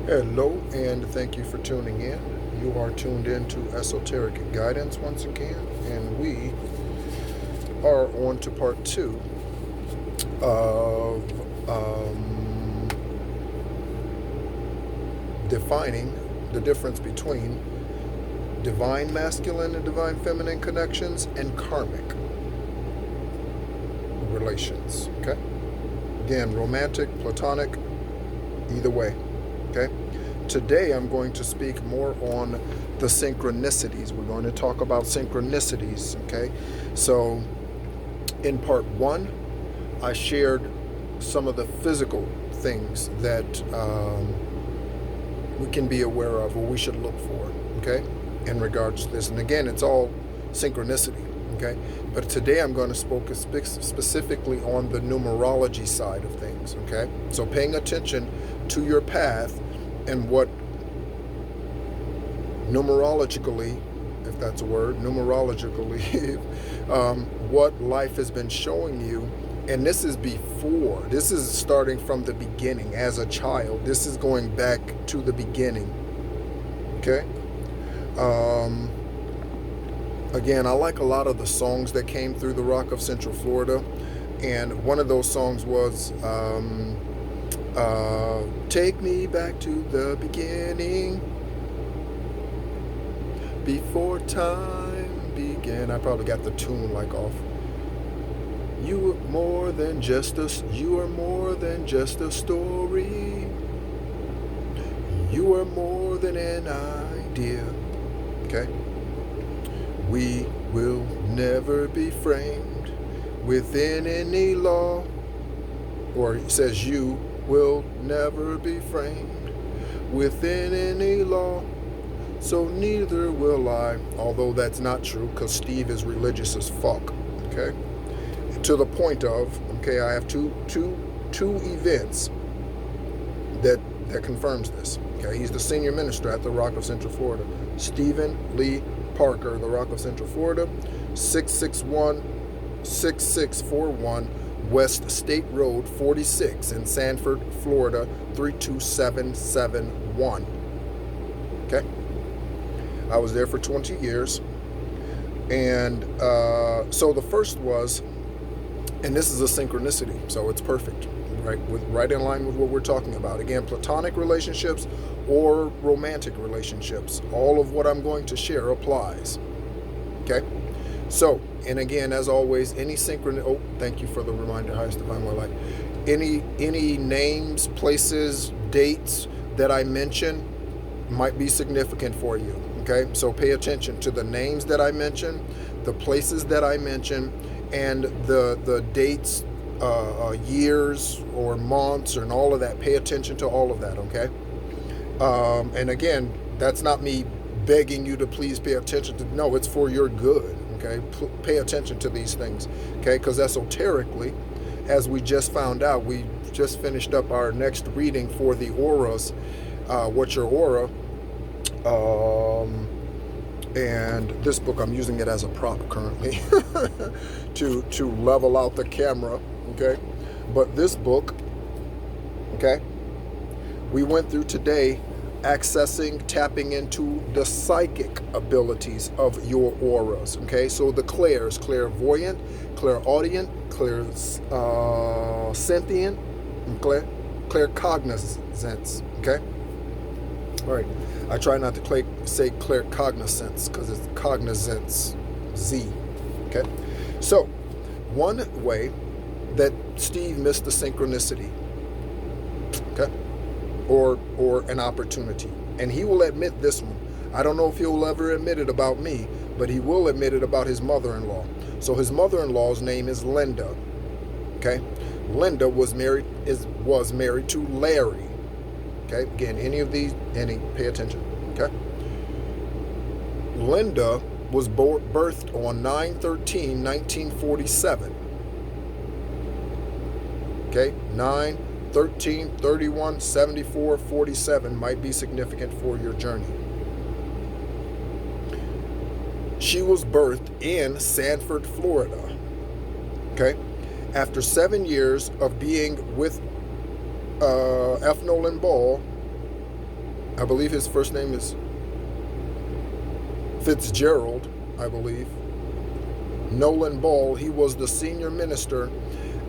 Hello, and thank you for tuning in. You are tuned in to Esoteric Guidance once again, and we are on to part two of defining the difference between divine masculine and divine feminine connections and karmic relations. Okay? Again, romantic, platonic, either way. Okay? Today I'm going to speak more on the synchronicities. We're going to talk about synchronicities. Okay? So in part one, I shared some of the physical things that we can be aware of or we should look for, okay, in regards to this. And again, it's all synchronicity, okay? But today I'm going to focus specifically on the numerology side of things, okay? So paying attention to your path and what numerologically, if that's a word, numerologically, what life has been showing you. And this is before, this is starting from the beginning as a child. This is going back to the beginning, okay? Again, I like a lot of the songs that came through the Rock of Central Florida. And one of those songs was, take me back to the beginning, before time began. I probably got the tune like off. You are more than just a story. You are more than an idea. Okay? We will never be framed within any law. Or it says you will never be framed within any law. So neither will I. Although that's not true, because Steve is religious as fuck. Okay? To the point of, okay, I have two events that confirms this. Okay, he's the senior minister at the Rock of Central Florida. Stephen Lee Parker, the Rock of Central Florida, 661-6641 West State Road 46 in Sanford, Florida, 32771. Okay, I was there for 20 years. And so the first was, and this is a synchronicity, so it's perfect, right? Right in line with what we're talking about. Again, platonic relationships or romantic relationships. All of what I'm going to share applies. Okay? So, and again, as always, any oh, thank you for the reminder, highest divine my life. Any names, places, dates that I mention might be significant for you. Okay? So pay attention to the names that I mention, the places that I mention, and the dates, years or months and all of that. Pay attention to all of that, okay? And again, that's not me begging you to please pay attention to, no, it's for your good, okay? Pay attention to these things, okay? Because esoterically, as we just found out, we just finished up our next reading for the auras, what's your aura, and this book, I'm using it as a prop currently to level out the camera, okay? But this book, okay, we went through today tapping into the psychic abilities of your auras, okay? So the clairs, clairvoyant, clairaudient, clairsentient, and claircognizance, okay? All right. I try not to say claircognizance because it's cognizance, Z. Okay? So, one way that Steve missed the synchronicity, okay, or an opportunity, and he will admit this one. I don't know if he'll ever admit it about me, but he will admit it about his mother-in-law. So his mother-in-law's name is Linda. Okay? Linda was married to Larry. Okay, again, pay attention, okay? Linda was birthed on 9/13/1947. Okay, 9/13/31/74/47 might be significant for your journey. She was birthed in Sanford, Florida. Okay, after 7 years of being with F. Nolan Ball, I believe his first name is Fitzgerald, I believe. Nolan Ball, he was the senior minister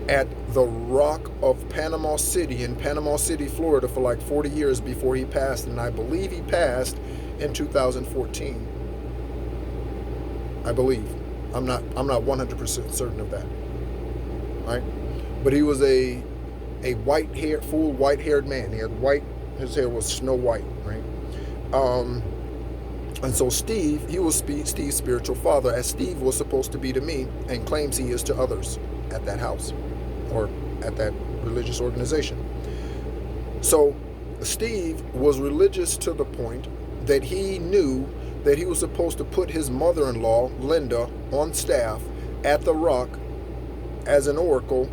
at the Rock of Panama City in Panama City, Florida for like 40 years before he passed, and I believe he passed in 2014. I believe. I'm not 100% certain of that. Right? But he was a full white-haired man. He had his hair was snow white, right? And so Steve, he was Steve's spiritual father, as Steve was supposed to be to me and claims he is to others at that house or at that religious organization. So Steve was religious to the point that he knew that he was supposed to put his mother-in-law, Linda, on staff at the Rock as an oracle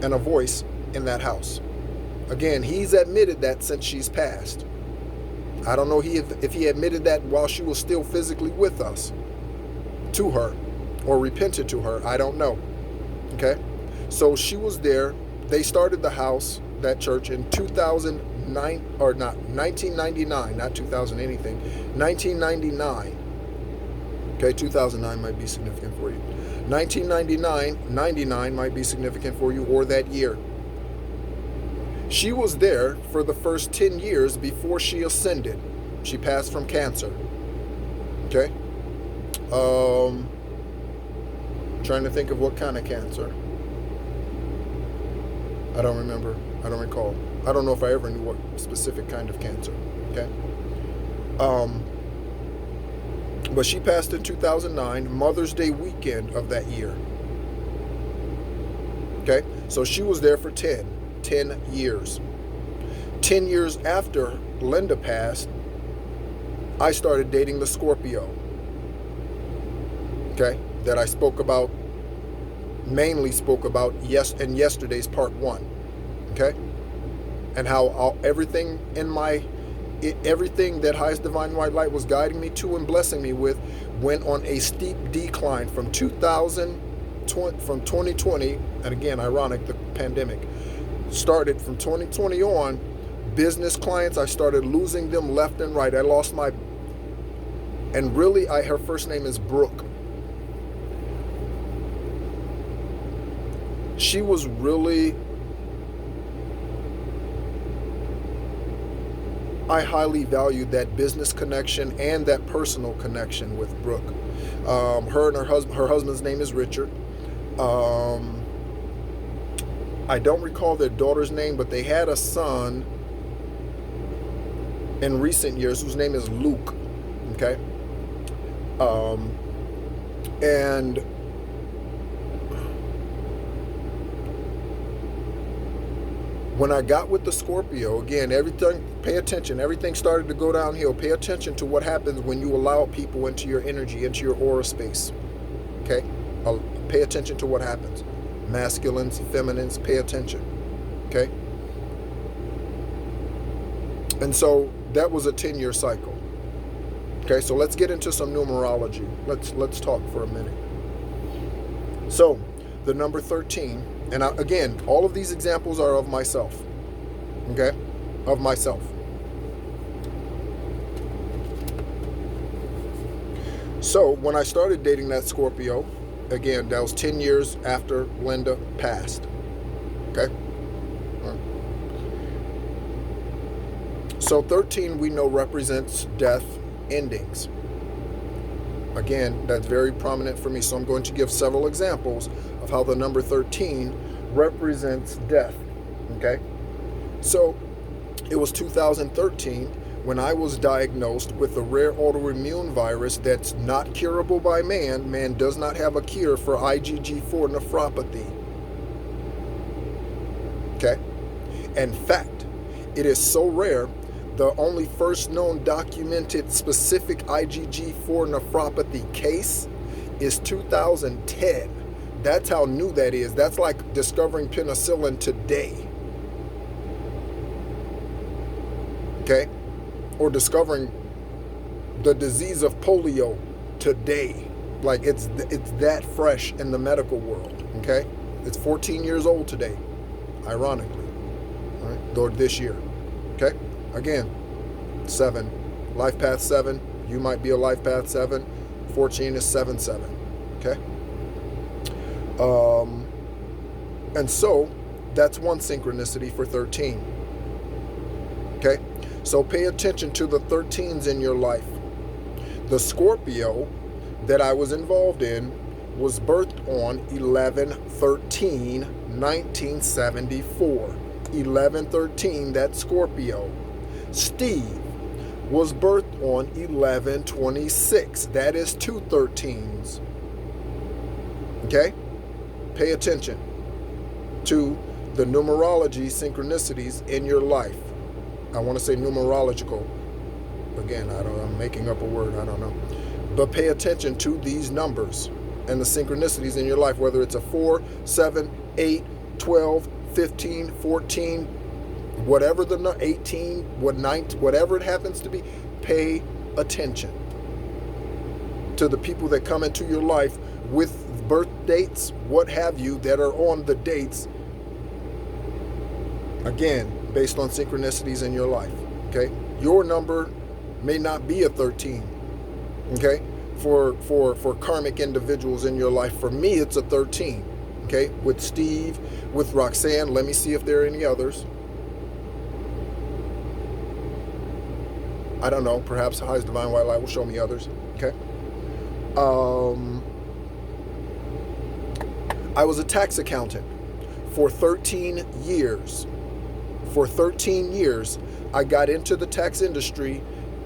and a voice in that house. Again, he's admitted that since she's passed. I don't know if he admitted that while she was still physically with us to her or repented to her. I don't know. Okay? So she was there. They started the house, that church, in 1999, not 2000 anything, 1999. Okay, 2009 might be significant for you. 1999 might be significant for you, or that year. She was there for the first 10 years before she ascended. She passed from cancer. Okay? Trying to think of what kind of cancer. I don't remember. I don't recall. I don't know if I ever knew what specific kind of cancer. Okay? But she passed in 2009, Mother's Day weekend of that year. Okay? So she was there for 10 years. 10 years after Linda passed, I started dating the Scorpio. Okay? That I mainly spoke about in yesterday's part 1. Okay? And how everything that highest divine white light was guiding me to and blessing me with went on a steep decline from 2020, and again, ironic, the pandemic started from 2020 on. Business clients, I started losing them left and right. I lost and really, her first name is Brooke. She was really, I highly valued that business connection and that personal connection with Brooke. Her and her husband's name is Richard. I don't recall their daughter's name, but they had a son in recent years whose name is Luke. Okay? And when I got with the Scorpio, again, pay attention. Everything started to go downhill. Pay attention to what happens when you allow people into your energy, into your aura space. Okay? Pay attention to what happens. Masculines, feminines, pay attention. Okay? And so that was a 10-year cycle. Okay, so let's get into some numerology. Let's talk for a minute. So, the number 13, and again, all of these examples are of myself. Okay? Of myself. So, when I started dating that Scorpio, again, that was 10 years after Linda passed. Okay? All right. So 13 we know represents death, endings. Again, that's very prominent for me, so I'm going to give several examples of how the number 13 represents death. Okay? So it was 2013 when I was diagnosed with a rare autoimmune virus that's not curable by man. Man does not have a cure for IgG4 nephropathy. Okay? In fact, it is so rare, the only first known documented specific IgG4 nephropathy case is 2010. That's how new that is. That's like discovering penicillin today. Okay? Or discovering the disease of polio today. Like it's that fresh in the medical world. Okay? It's 14 years old today, ironically. All right? Or this year. Okay? Again, 7. Life path 7. You might be a life path 7. 14 is 7-7. Okay? And so, that's one synchronicity for 13. Okay? So pay attention to the 13s in your life. The Scorpio that I was involved in was birthed on 11/13/1974. 11/13, that's Scorpio. Steve was birthed on 11/26. That is 2 13s. Okay? Pay attention to the numerology synchronicities in your life. I want to say numerological. Again, I'm making up a word, I don't know. But pay attention to these numbers and the synchronicities in your life, whether it's a 4, 7, 8, 12, 15, 14, whatever the 18, whatever it happens to be, pay attention to the people that come into your life with birth dates, what have you, that are on the dates, again, based on synchronicities in your life. Okay? Your number may not be a 13. Okay? For karmic individuals in your life, for me, it's a 13. Okay? With Steve, with Roxanne, let me see if there are any others. I don't know. Perhaps the highest divine white light will show me others. Okay? I was a tax accountant for 13 years. For 13 years, I got into the tax industry,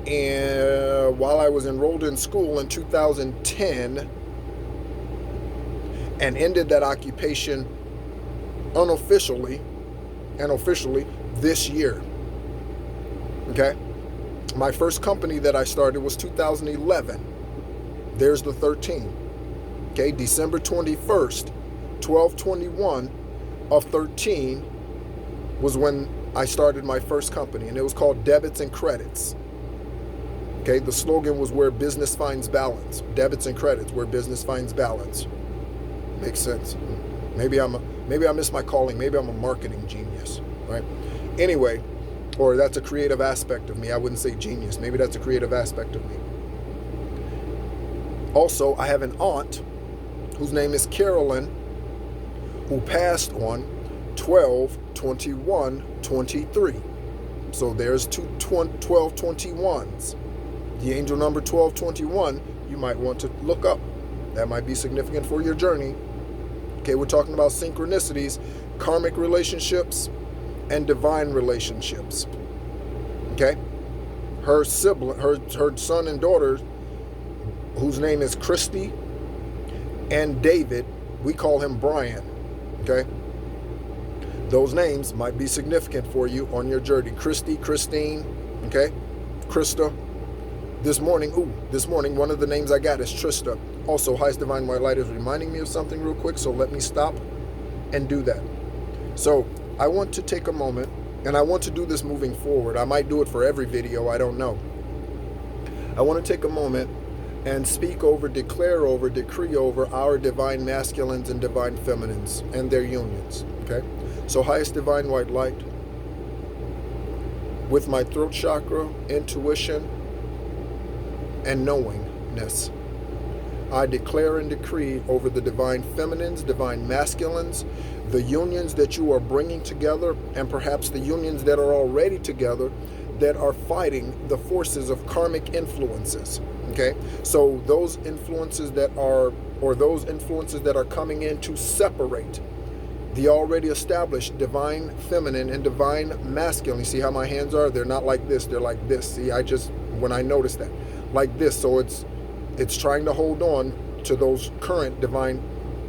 and while I was enrolled in school in 2010, and ended that occupation unofficially and officially this year. Okay? My first company that I started was 2011. There's the 13. Okay? December 21st, 12/21 of 13 was when I started my first company, and it was called Debits and Credits. Okay? The slogan was where business finds balance. Debits and credits, where business finds balance. Makes sense. Maybe I missed my calling. Maybe I'm a marketing genius, right? Anyway, or that's a creative aspect of me. I wouldn't say genius. Maybe that's a creative aspect of me. Also, I have an aunt whose name is Carolyn, who passed on 12/21/23. So there's 12/21s. The angel number 12/21, you might want to look up. That might be significant for your journey. Okay, we're talking about synchronicities, karmic relationships, and divine relationships. Okay? Her sibling, her son and daughter, whose name is Christy and David, we call him Brian. Okay? Those names might be significant for you on your journey. Christy, Christine, okay? Krista. This morning, one of the names I got is Trista. Also, highest divine white light is reminding me of something real quick, so let me stop and do that. So, I want to take a moment, and I want to do this moving forward. I might do it for every video, I don't know. I want to take a moment and speak over, declare over, decree over our divine masculines and divine feminines and their unions, okay? So, highest divine white light, with my throat chakra, intuition, and knowingness, I declare and decree over the divine feminines, divine masculines, the unions that you are bringing together, and perhaps the unions that are already together that are fighting the forces of karmic influences. Okay? So those influences that are coming in to separate the already established divine feminine and divine masculine. You see how my hands are? They're not like this, they're like this. See, when I noticed that, like this, so it's trying to hold on to those current divine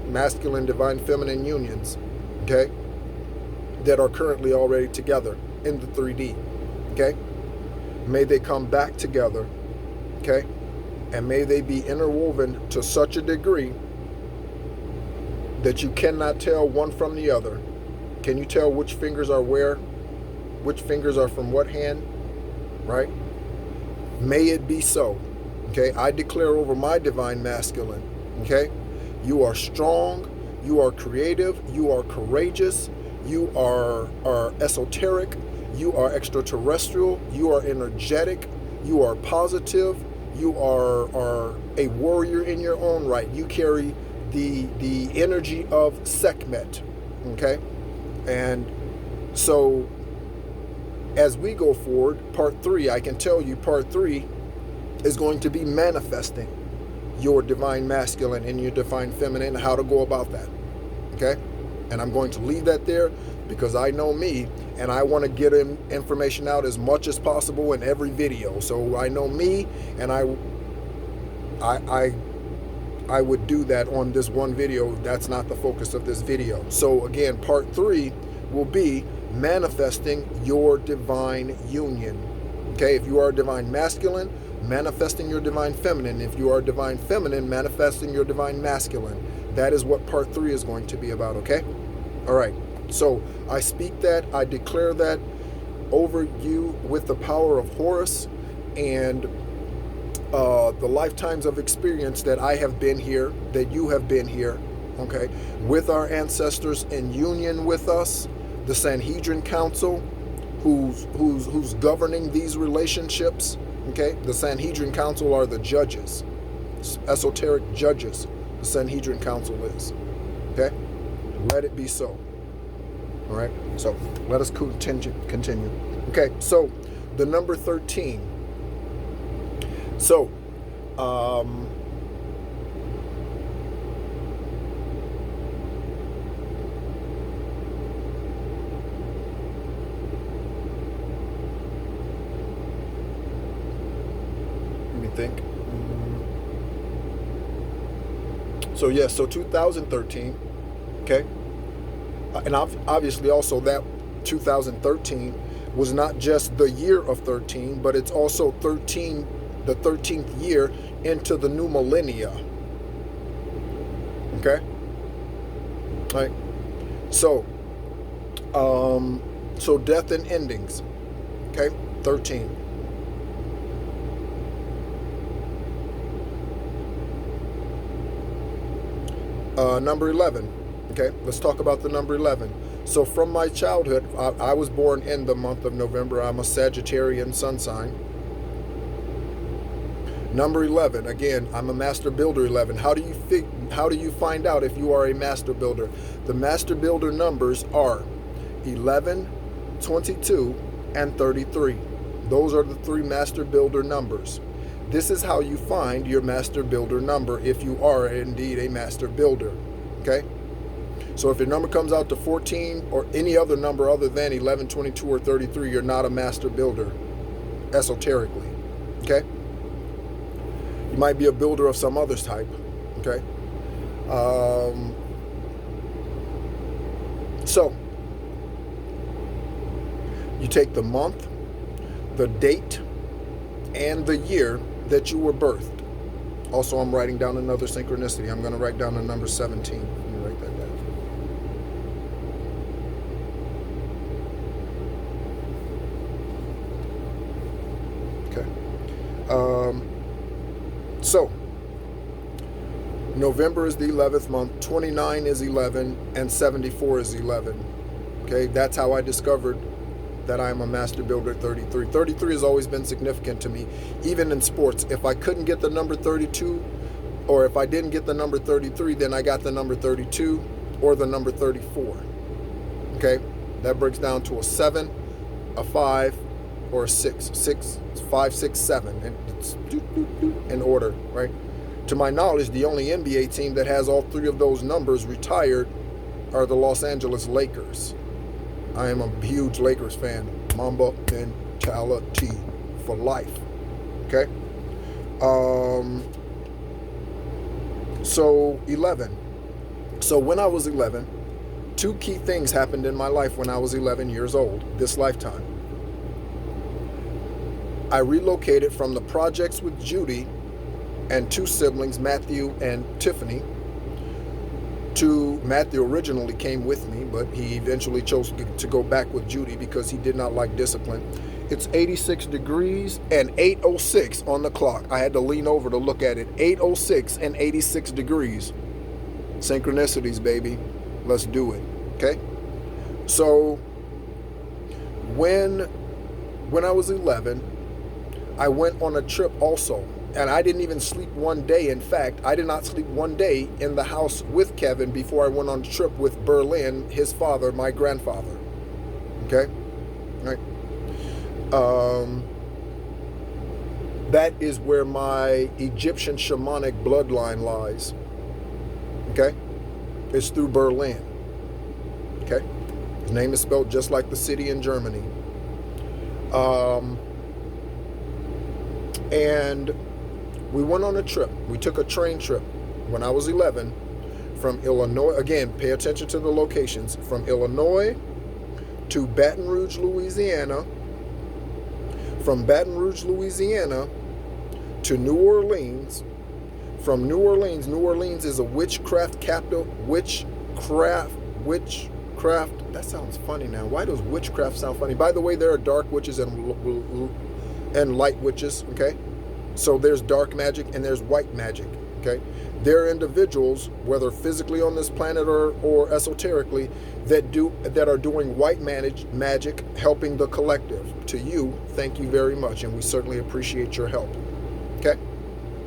masculine, divine feminine unions, okay, that are currently already together in the 3D, okay? May they come back together, okay? And may they be interwoven to such a degree that you cannot tell one from the other. Can you tell which fingers are where? Which fingers are from what hand? Right? May it be so. Okay? I declare over my divine masculine. Okay? You are strong. You are creative. You are courageous. You are esoteric. You are extraterrestrial. You are energetic. You are positive. You are a warrior in your own right. You carry the energy of Sekhmet. Okay? And so as we go forward, part 3, I can tell you part 3 is going to be manifesting your divine masculine and your divine feminine, how to go about that. Okay? And I'm going to leave that there because I know me and I want to get information out as much as possible in every video. So I know me, and I would do that on this one video. That's not the focus of this video. So again, part 3 will be manifesting your divine union. Okay, if you are divine masculine, manifesting your divine feminine. If you are divine feminine, manifesting your divine masculine. That is what part 3 is going to be about, okay? All right, so I speak that, I declare that over you with the power of Horus and the lifetimes of experience that I have been here, that you have been here, okay, with our ancestors in union with us, the Sanhedrin Council, who's governing these relationships, okay? The Sanhedrin Council are the judges, esoteric judges. The Sanhedrin Council is, okay? Let it be so. All right, so let us continue. Okay, so the number 13. So, let me think. So yes, so 2013, okay? And obviously also that 2013 was not just the year of 13, but it's also the 13th year into the new millennia. Okay? All right. So, so death and endings. Okay? 13. Number 11. Okay, let's talk about the number 11. So from my childhood, I was born in the month of November. I'm a Sagittarian sun sign. Number 11, again, I'm a master builder 11. How do you find out if you are a master builder? The master builder numbers are 11, 22, and 33. Those are the 3 master builder numbers. This is how you find your master builder number if you are indeed a master builder. Okay? So if your number comes out to 14 or any other number other than 11, 22, or 33, you're not a master builder, esoterically. Okay? You might be a builder of some other type. Okay? So, you take the month, the date, and the year that you were birthed. Also, I'm writing down another synchronicity. I'm going to write down the number 17. Let me write that down. So, November is the 11th month, 29 is 11, and 74 is 11. Okay, that's how I discovered that I'm a master builder 33. 33 has always been significant to me, even in sports. If I couldn't get the number 32, or if I didn't get the number 33, then I got the number 32 or the number 34. Okay, that breaks down to a 7, a 5, or a 6. 6, 5, 6, 7, and it's in order, right? To my knowledge, the only NBA team that has all 3 of those numbers retired are the Los Angeles Lakers. I am a huge Lakers fan. Mamba mentality for life. Okay? So 11. So when I was 11, 2 key things happened in my life when I was 11 years old, this lifetime. I relocated from the projects with Judy and 2 siblings, Matthew and Tiffany. Matthew originally came with me, but he eventually chose to go back with Judy because he did not like discipline. It's 86 degrees and 8:06 on the clock. I had to lean over to look at it. 8:06 and 86 degrees. Synchronicities, baby. Let's do it. Okay? So when I was 11, I went on a trip also, and I didn't even sleep one day. In fact, I did not sleep one day in the house with Kevin before I went on the trip with Berlin, his father, my grandfather. Okay? Right? That is where my Egyptian shamanic bloodline lies. Okay? It's through Berlin. Okay? His name is spelled just like the city in Germany. And we went on a trip. We took a train trip when I was 11 from Illinois. Again, pay attention to the locations. From Illinois to Baton Rouge, Louisiana. From Baton Rouge, Louisiana to New Orleans. From New Orleans is a witchcraft capital. Witchcraft. That sounds funny now. Why does witchcraft sound funny? By the way, there are dark witches and light witches, okay? So there's dark magic and there's white magic, okay? There are individuals, whether physically on this planet or esoterically, that are doing white magic, helping the collective. To you, thank you very much, and we certainly appreciate your help, okay?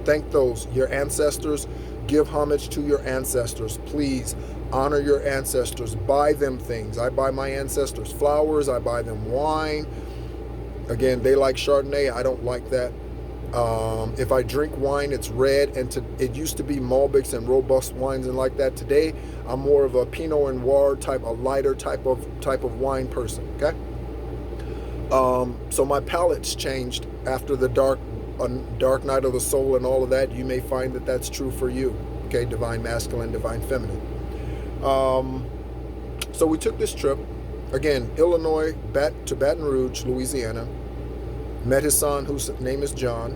Thank those, your ancestors. Give homage to your ancestors. Please honor your ancestors. Buy them things. I buy my ancestors flowers. I buy them wine. Again, they like Chardonnay. I don't like that. If I drink wine, it's red, and it used to be Malbecs and robust wines and like that. Today, I'm more of a Pinot Noir type, a lighter type of wine person. Okay. So my palate's changed after the dark night of the soul and all of that. You may find that that's true for you. Okay, divine masculine, divine feminine. So we took this trip. Again, Illinois to Baton Rouge, Louisiana. Met his son, whose name is John.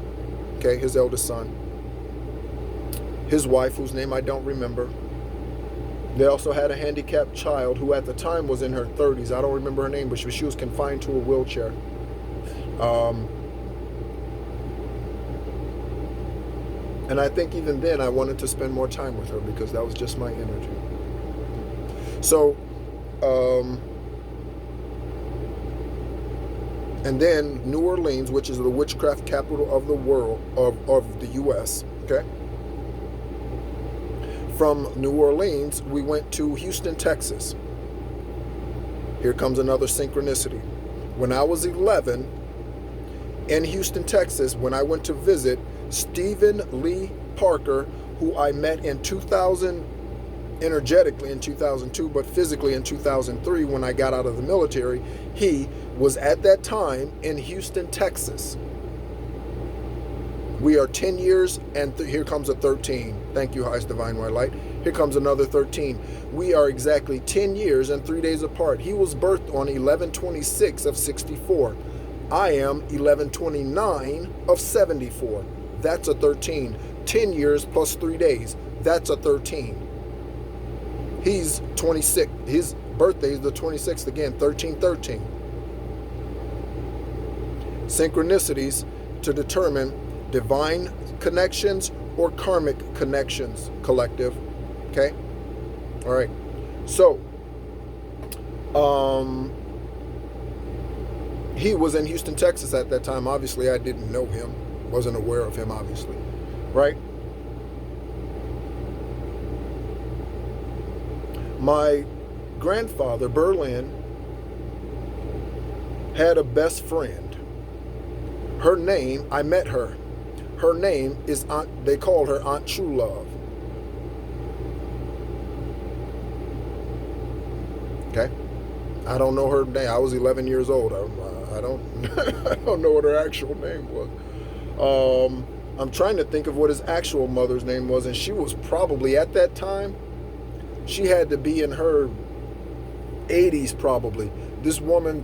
Okay, his eldest son. His wife, whose name I don't remember. They also had a handicapped child who at the time was in her 30s. I don't remember her name, but she was confined to a wheelchair. And I think even then I wanted to spend more time with her because that was just my energy. So, and then New Orleans, which is the witchcraft capital of the world, of the U.S., okay? From New Orleans, we went to Houston, Texas. Here comes another synchronicity. When I was 11, in Houston, Texas, when I went to visit Stephen Lee Parker, who I met in 2000, energetically in 2002, but physically in 2003 when I got out of the military. He was at that time in Houston, Texas. We are 10 years, and here comes a 13. Thank you, highest divine white light. Here comes another 13. We are exactly 10 years and 3 days apart. He was birthed on 11/26 of 64. I am 11/29 of 74. That's a 13. 10 years plus 3 days. That's a 13. He's 26. His birthday is the 26th again, 13/13. Synchronicities to determine divine connections or karmic connections, collective. Okay? All right. So, he was in Houston, Texas at that time. Obviously, I didn't know him. Wasn't aware of him, obviously. Right? My grandfather, Berlin, had a best friend. Her name, I met her. Her name is Aunt, they called her Aunt True Love. Okay? I don't know her name. I was 11 years old. I don't I don't know what her actual name was. I'm trying to think of what his actual mother's name was, and she was probably, at that time, she had to be in her 80s probably. This woman,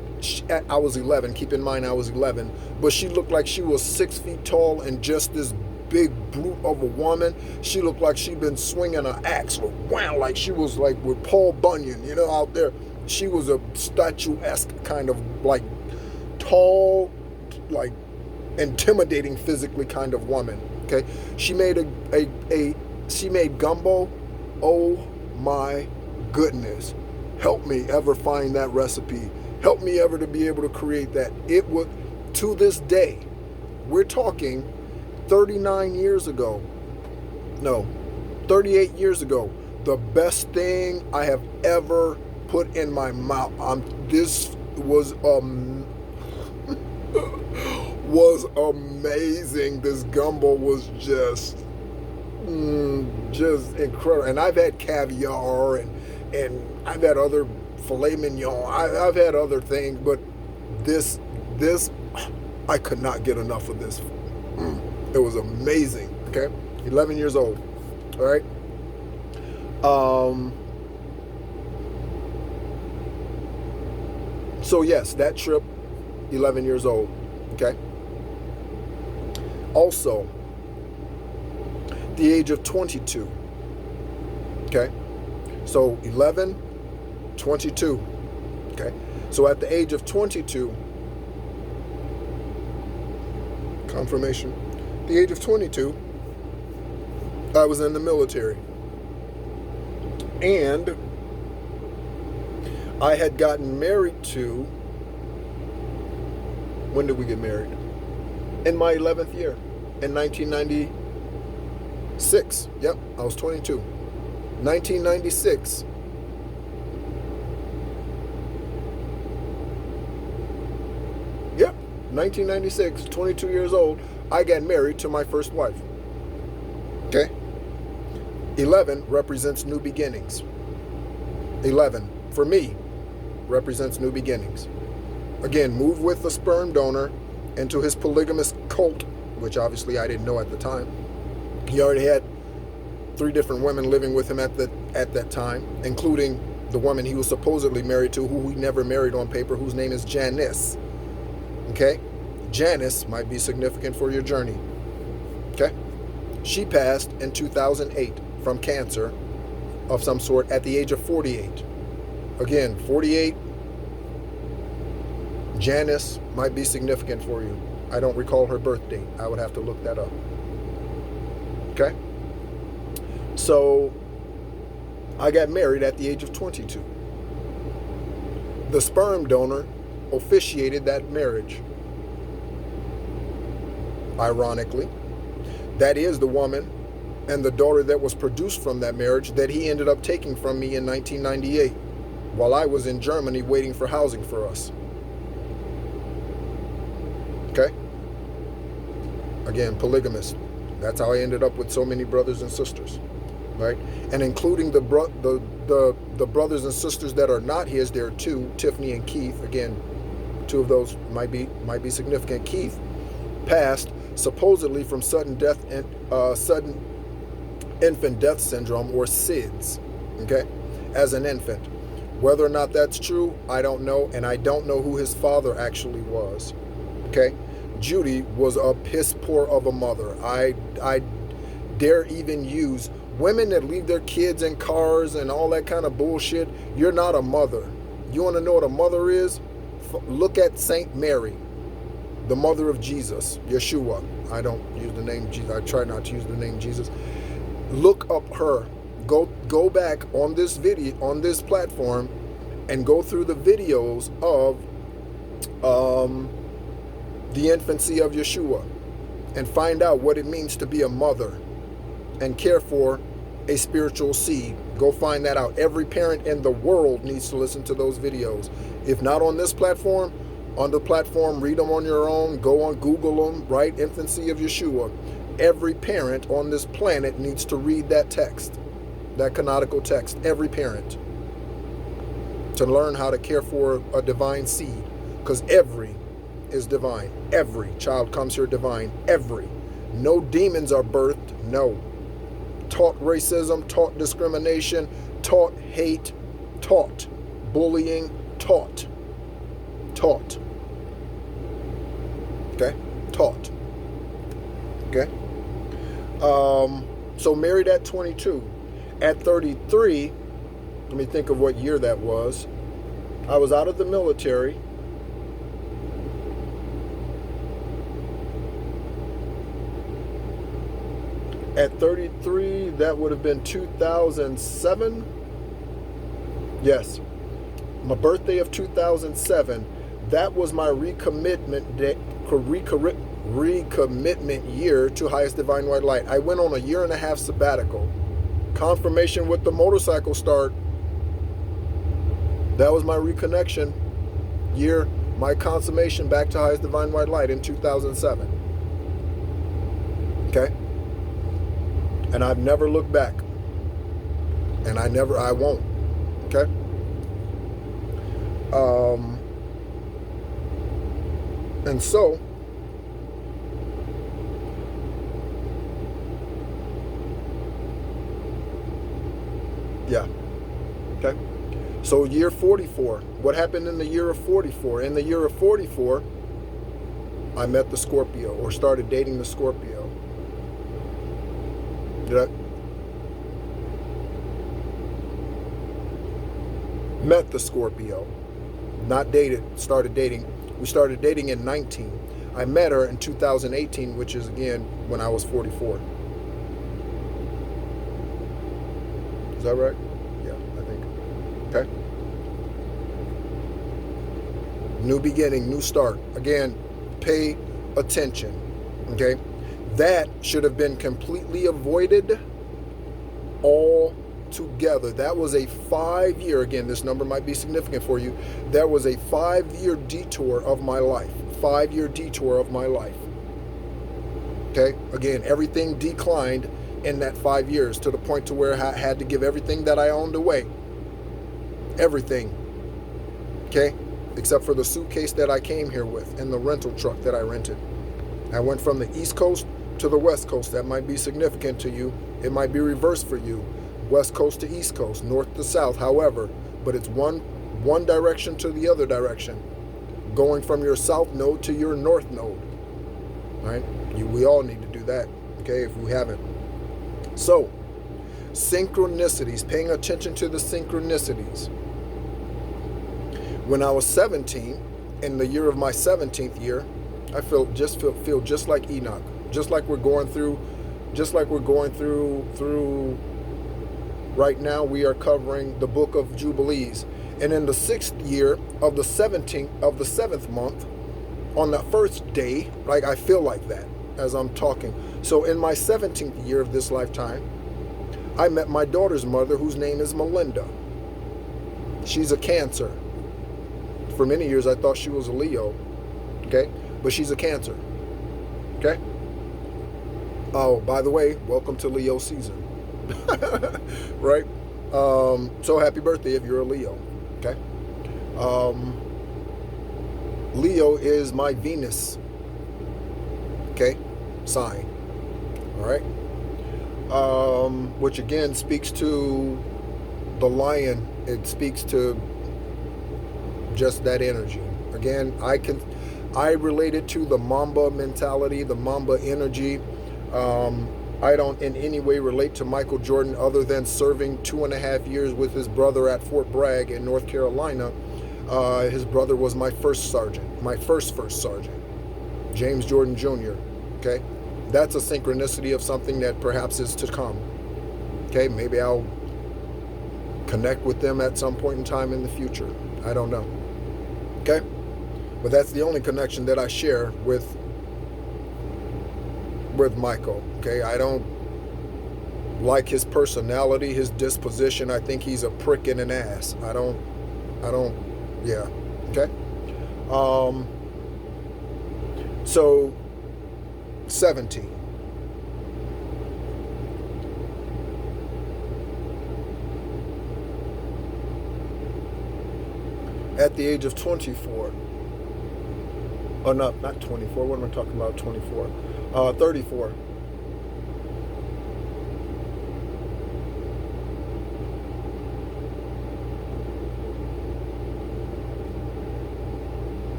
I was 11, keep in mind I was 11, but she looked like she was 6 feet tall and just this big brute of a woman. She looked like she'd been swinging an axe, wow, like she was like with Paul Bunyan, you know, out there. She was a statuesque kind of like tall, like intimidating physically kind of woman. Okay, she made she made gumbo. Oh my goodness, help me ever find that recipe. help me ever to be able to create that. It would, to this day, we're talking 39 years ago, no, 38 years ago, the best thing I have ever put in my mouth. This was was amazing. This gumbo was just incredible. And I've had caviar and I've had other filet mignon. I've had other things, but this I could not get enough of this. It was amazing. Okay, 11 years old. All right. So yes, that trip, 11 years old. Okay. Also, the age of 22. Okay. So 11, 22. Okay. So at the age of 22, confirmation, the age of 22, I was in the military. And I had gotten married to, when did we get married? In my 11th year, in 1996. Yep, I was 22. 1996. Yep, 1996, 22 years old, I got married to my first wife. Okay? 11 represents new beginnings. 11, for me, represents new beginnings. Again, move with the sperm donor into his polygamous cult, which obviously I didn't know at the time. He already had 3 different women living with him at that time, including the woman he was supposedly married to, who he never married on paper, whose name is Janice. Okay? Janice might be significant for your journey. Okay? She passed in 2008 from cancer of some sort at the age of 48. Again, 48, Janice might be significant for you. I don't recall her birth date. I would have to look that up. Okay? So, I got married at the age of 22. The sperm donor officiated that marriage. Ironically, that is the woman and the daughter that was produced from that marriage that he ended up taking from me in 1998 while I was in Germany waiting for housing for us. Okay? Again, polygamist. That's how I ended up with so many brothers and sisters, right? And including the brothers and sisters that are not his, there are 2, Tiffany and Keith. Again, 2 of those might be significant. Keith passed supposedly from sudden infant death syndrome, or SIDS, okay, as an infant. Whether or not that's true, I don't know, and I don't know who his father actually was. Okay? Judy was a piss poor of a mother. I dare even use women that leave their kids in cars and all that kind of bullshit. You're not a mother. You want to know what a mother is? Look at Saint Mary, the mother of Jesus, Yeshua. I don't use the name Jesus. I try not to use the name Jesus. Look up her. Go back on this video, on this platform, and go through the videos of the infancy of Yeshua and find out what it means to be a mother and care for a spiritual seed. Go find that out. Every parent in the world needs to listen to those videos. If not on this platform, on the platform, read them on your own. Go on, Google them, right? Infancy of Yeshua. Every parent on this planet needs to read that text, that canonical text. Every parent. To learn how to care for a divine seed. Because every is divine. Every child comes here divine. Every. No demons are birthed. No. Taught racism, taught discrimination, taught hate, taught bullying, taught. Okay? Taught. Okay? So married at 22. At 33, let me think of what year that was. I was out of the military. At 33, that would have been 2007. Yes. My birthday of 2007, that was my recommitment year to highest divine white light. I went on a 1.5 year sabbatical. Confirmation with the motorcycle start. That was my reconnection year, my consummation back to highest divine white light in 2007. Okay? And I've never looked back. And I won't. Okay? And so, yeah. Okay? So year 44. What happened in the year of 44? In the year of 44, I met the Scorpio, or started dating the Scorpio. Met the Scorpio. Not dated, started dating. We started dating in 19. I met her in 2018, which is, again, when I was 44. Is that right? Yeah, I think. Okay. New beginning, new start. Again, pay attention. Okay? That should have been completely avoided altogether. That was a 5-year, again, this number might be significant for you. That was a 5-year detour of my life. 5-year detour of my life. Okay? Again, everything declined in that 5 years to the point to where I had to give everything that I owned away. Everything. Okay? Except for the suitcase that I came here with and the rental truck that I rented. I went from the East Coast to the West Coast. That might be significant to you. It might be reversed for you. West Coast to East Coast, North to South, however. But it's one direction to the other direction. Going from your South node to your North node. Right? We all need to do that. Okay? If we haven't. So, synchronicities. Paying attention to the synchronicities. When I was 17, in the year of my 17th year, I feel just like Enoch, just like we're going through right now. We are covering the book of Jubilees, and in the 6th year of the 7th month, on the first day, like I feel like that as I'm talking. So in my 17th year of this lifetime, I met my daughter's mother, whose name is Melinda. She's a Cancer. For many years, I thought she was a Leo, okay? But she's a Cancer, okay? Oh, by the way, welcome to Leo season, right? So happy birthday if you're a Leo, okay? Leo is my Venus, okay, sign, all right? Which again speaks to the lion. It speaks to just that energy. Again, I relate it to the Mamba mentality, the Mamba energy. I don't in any way relate to Michael Jordan other than serving 2.5 years with his brother at Fort Bragg in North Carolina. His brother was my first sergeant, my first sergeant, James Jordan Jr. Okay, that's a synchronicity of something that perhaps is to come. Okay, maybe I'll connect with them at some point in time in the future. I don't know. Okay? But that's the only connection that I share with Michael. Okay? I don't like his personality, his disposition. I think he's a prick and an ass. I don't, yeah. Okay? So, 17. At the age of 24, oh no, not 24, what am I talking about, 24, 34.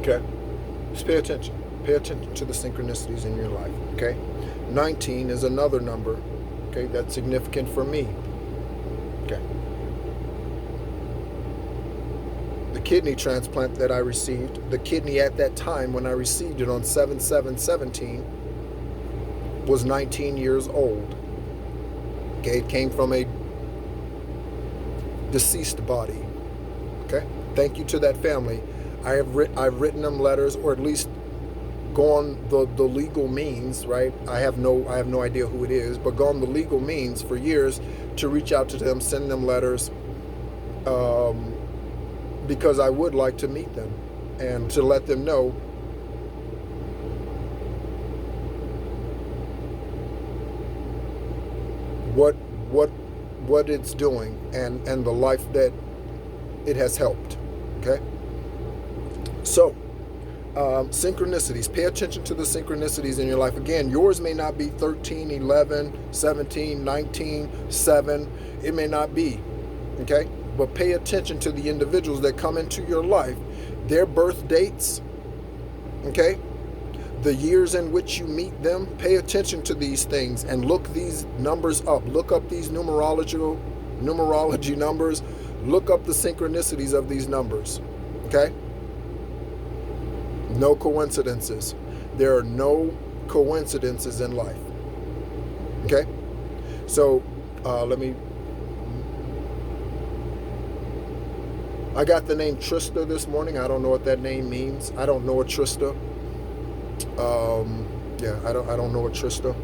Okay, just pay attention to the synchronicities in your life, okay? 19 is another number, okay, that's significant for me, okay? Kidney transplant that I received, the kidney at that time when I received it on 7/7/17 was 19 years old. Okay, it came from a deceased body. Okay, Thank you to that family. I've written them letters, or at least gone the legal means, right? I have no idea who it is, but gone the legal means for years to reach out to them, send them letters, because I would like to meet them and to let them know what it's doing and the life that it has helped. Okay, so synchronicities. Pay attention to the synchronicities in your life. Again, yours may not be 13, 11, 17, 19, 7. It may not be. Okay, but pay attention to the individuals that come into your life, their birth dates. Okay, the years in which you meet them. Pay attention to these things and look these numbers up. Look up these numerology numbers. Look up the synchronicities of these numbers. Okay? No coincidences. There are no coincidences in life. Okay? So, I got the name Trista this morning. I don't know what that name means. I don't know a Trista. I don't know a Trista.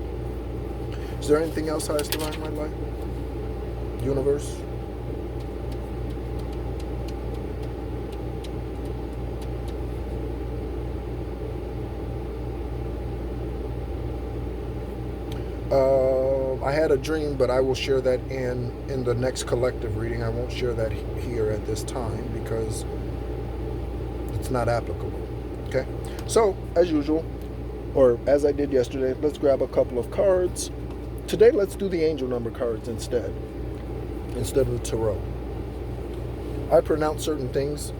Is there anything else highest divine in my life? Universe? I had a dream, but I will share that in the next collective reading. I won't share that here at this time because it's not applicable. Okay? So, as usual, or as I did yesterday, let's grab a couple of cards. Today, let's do the angel number cards instead of the tarot. I pronounce certain things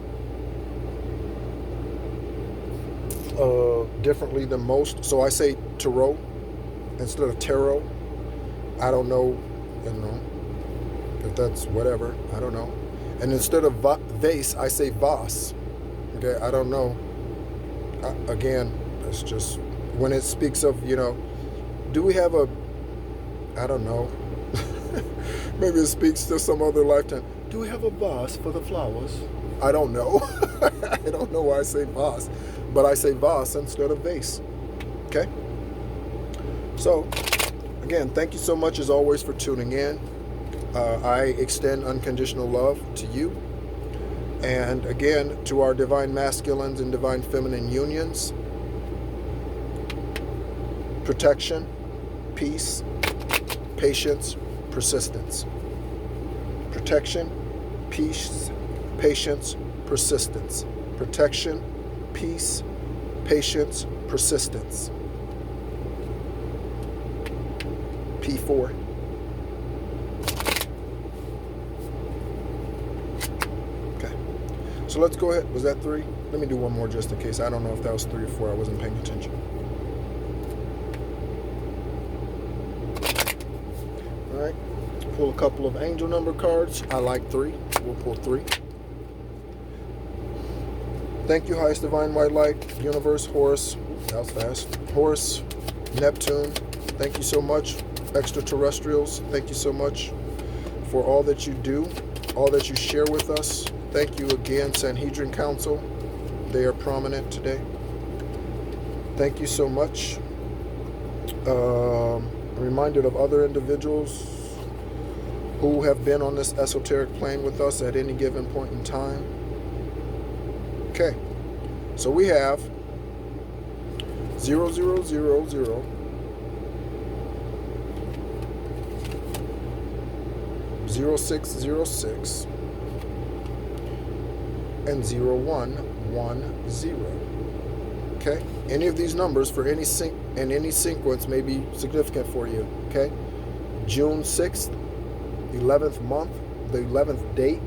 differently than most, so I say tarot instead of tarot. I don't know, if that's whatever. I don't know. And instead of vase, I say vase. Okay, I don't know. Again, it's just when it speaks of, do we have a, I don't know. Maybe it speaks to some other lifetime. Do we have a vase for the flowers? I don't know. I don't know why I say vase, but I say vase instead of vase. Okay? So, again, thank you so much as always for tuning in. I extend unconditional love to you. And again, to our divine masculines and divine feminine unions, protection, peace, patience, persistence. Protection, peace, patience, persistence. Protection, peace, patience, persistence. P4. Okay. So let's go ahead. Was that 3? Let me do one more just in case. I don't know if that was 3 or 4. I wasn't paying attention. All right. Pull a couple of angel number cards. I like 3. We'll pull 3. Thank you, highest divine white light, universe, Horus. That was fast. Horus, Neptune. Thank you so much. Extraterrestrials, thank you so much for all that you do, all that you share with us. Thank you again, Sanhedrin Council. They are prominent today. Thank you so much. Reminded of other individuals who have been on this esoteric plane with us at any given point in time. Okay, so we have 0000, 0606 and 0110. Okay, any of these numbers for any any sequence may be significant for you. Okay, June 6th, 11th month, the 11th date.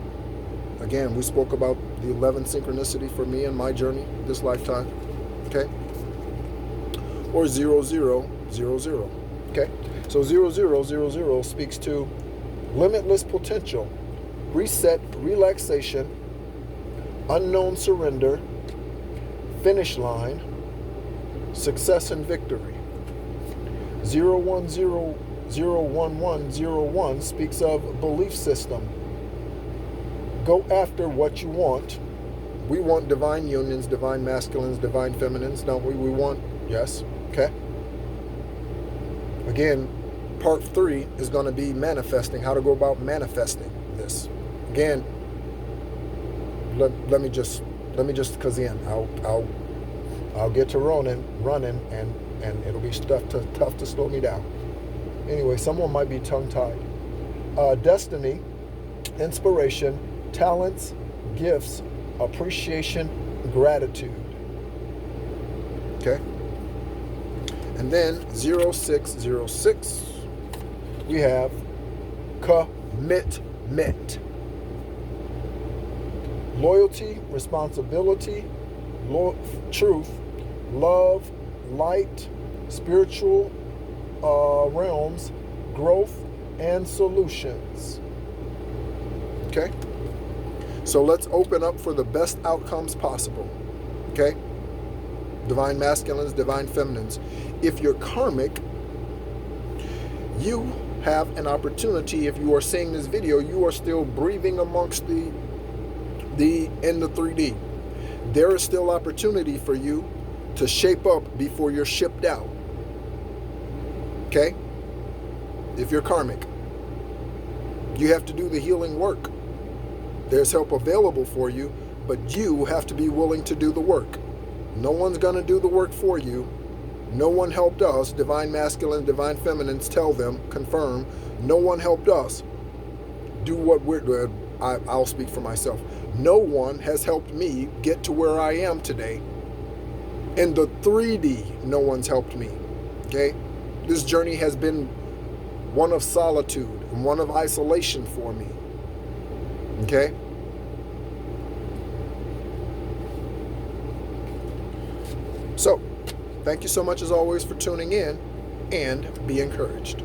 Again, we spoke about the 11th synchronicity for me in my journey this lifetime. Okay, or 0000. Okay, so 0000 speaks to limitless potential, reset, relaxation, unknown surrender, finish line, success and victory. 0100101 speaks of belief system. Go after what you want We want divine unions, divine masculines, divine feminines, don't we? We want, yes, okay. Again, part 3 is going to be manifesting, how to go about manifesting this. Again, let me just cause in. I'll get to running, and it'll be tough to slow me down. Anyway, someone might be tongue-tied. Destiny, inspiration, talents, gifts, appreciation, gratitude. Okay. And then 0606, we have commitment. Loyalty, responsibility, truth, love, light, spiritual realms, growth, and solutions. Okay? So let's open up for the best outcomes possible. Okay? Divine masculines, divine feminines. If you're karmic, you have an opportunity. If you are seeing this video, you are still breathing amongst in the 3D. There is still opportunity for you to shape up before you're shipped out. Okay? If you're karmic, you have to do the healing work. There's help available for you, but you have to be willing to do the work. No one's going to do the work for you. No one helped us. Divine masculine, divine feminines, tell them, confirm. No one helped us do what we're doing. I'll speak for myself. No one has helped me get to where I am today. In the 3D, no one's helped me. Okay? This journey has been one of solitude and one of isolation for me. Okay? So, thank you so much as always for tuning in, and be encouraged.